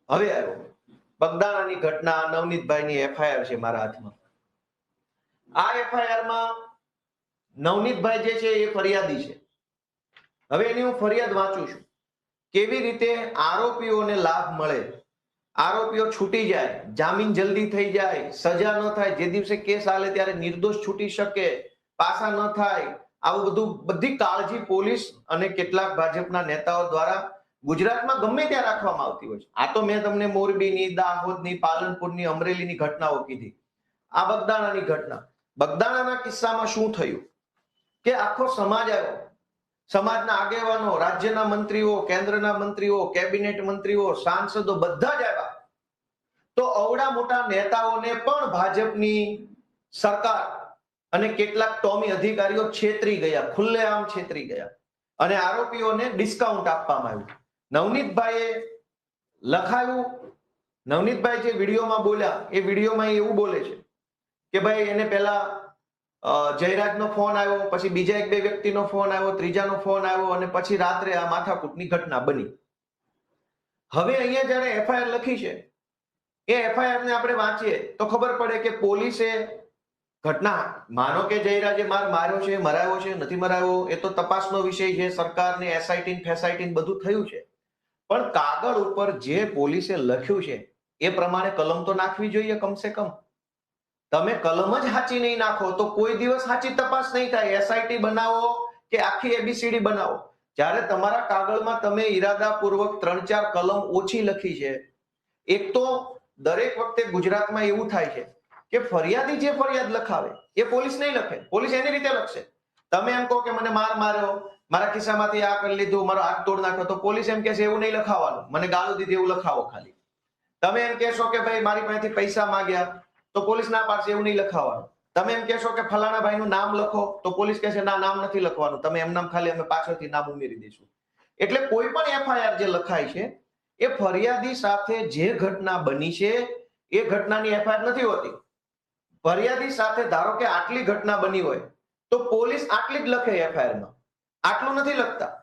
હવે આવ્યો બગદાણાની ઘટના, નવનીતભાઈની એફઆઈઆર છે મારા હાથમાં. આ એફઆઈઆર માં નવનીતભાઈ જે છે એ ફરિયાદી છે. હવે એની હું ફરિયાદ વાંચું છું. કેવી રીતે આરોપીઓને લાભ મળે, આરોપીઓ છૂટી જાય, જામીન જલ્દી થઈ જાય, સજા ન થાય, જે દિવસે કેસ હાલે ત્યારે નિર્દોષ છૂટી શકે, પાસા ન થાય, આવું બધું બધી કાળજી પોલીસ અને કેટલાક ભાજપના નેતાઓ દ્વારા ગુજરાતમાં ગમે ત્યાં રાખવામાં આવતી હોય છે. આ તો મેં તમને મોરબીની, દાહોદની, પાલનપુરની, અમરેલીની ઘટનાઓ કીધી. આ બગદાણાની ઘટના, બગદાણાના કિસ્સામાં શું થયું કે આખો સમાજ આવ્યો, સમાજના આગેવાનો, રાજ્યના મંત્રીઓ, કેન્દ્રના મંત્રીઓ, કેબિનેટ મંત્રીઓ, સાંસદો બધા જ આવ્યા. તો અવડા મોટા નેતાઓને પણ ભાજપની સરકાર અને કેટલાક ટોમી અધિકારીઓ છેતરી ગયા, ખુલ્લેઆમ છેતરી ગયા અને આરોપીઓને ડિસ્કાઉન્ટ આપવામાં આવ્યું. નવનીતભાઈએ લખાયું, નવનીતભાઈ જે વિડીયોમાં બોલ્યા એ વિડીયોમાં એવું બોલે છે કે ભાઈ એને પહેલા જયરાજનો ફોન આવ્યો, પછી બીજા એક બે વ્યક્તિનો ફોન આવ્યો, ત્રીજાનો ફોન આવ્યો અને પછી રાત્રે આ માથાકૂટની ઘટના બની. હવે અહીંયા જયારે એફઆઈઆર લખી છે એ એફઆઈઆર ને આપણે વાંચીએ તો ખબર પડે કે પોલીસે ઘટના, માનો કે જયરાજે માર્યો છે, મરાયો છે, નથી મરાયો, એ તો તપાસનો વિષય છે, સરકારને એસઆઈટી ફેસાઈટી બધું થયું છે. પણ કાગળ ઉપર જે પોલીસે લખ્યું છે એ પ્રમાણે કલમ તો નાખવી જોઈએ કમસે કમ. તમે કલમ જ સાચી નહીં નાખો તો કોઈ દિવસ સાચી તપાસ નહીં થાય. એસઆઈટી બનાવો કે આખી એબીસીડી બનાવો, જ્યારે તમારા કાગળમાં તમે ઈરાદાપૂર્વક 3-4 કલમ ઓછી લખી છે. એક તો દરેક વખતે ગુજરાતમાં એવું થાય છે કે ફરિયાદી જે ફરિયાદ લખાવે એ પોલીસ નહીં લખે, પોલીસ એની રીતે લખશે. તમે એમ કહો કે મને માર્યો, મારા ખિસ્સામાંથી આ કરી લીધું, મારો હાથ તોડ નાખ્યો, તો પોલીસ એમ કહેશે એવું નહીં લખાવવાનું, મને ગાળો દીધી એવું લખાવો ખાલી. તમે એમ કહેશો કે ભાઈ મારી પાસેથી પૈસા માંગ્યા તો પોલીસ ના પાડશે, એવું નહીં લખાવવાનું. તમે એમ કહેશો કે ફલાણા ભાઈનું નામ લખો તો પોલીસ કહેશે ના, નામ નથી લખવાનું, તમે એમ નામ ખાલી અમે પાછળથી નામ ઉમેરી દઈશું. એટલે કોઈ પણ એફઆઈઆર જે લખાય છે એ ફરિયાદી સાથે જે ઘટના બની છે એ ઘટનાની એફઆઈઆર નથી હોતી. ફરિયાદી સાથે ધારો કે આટલી ઘટના બની હોય તો પોલીસ આટલી જ લખે એફઆઈઆરમાં, આટલું નથી લખતા.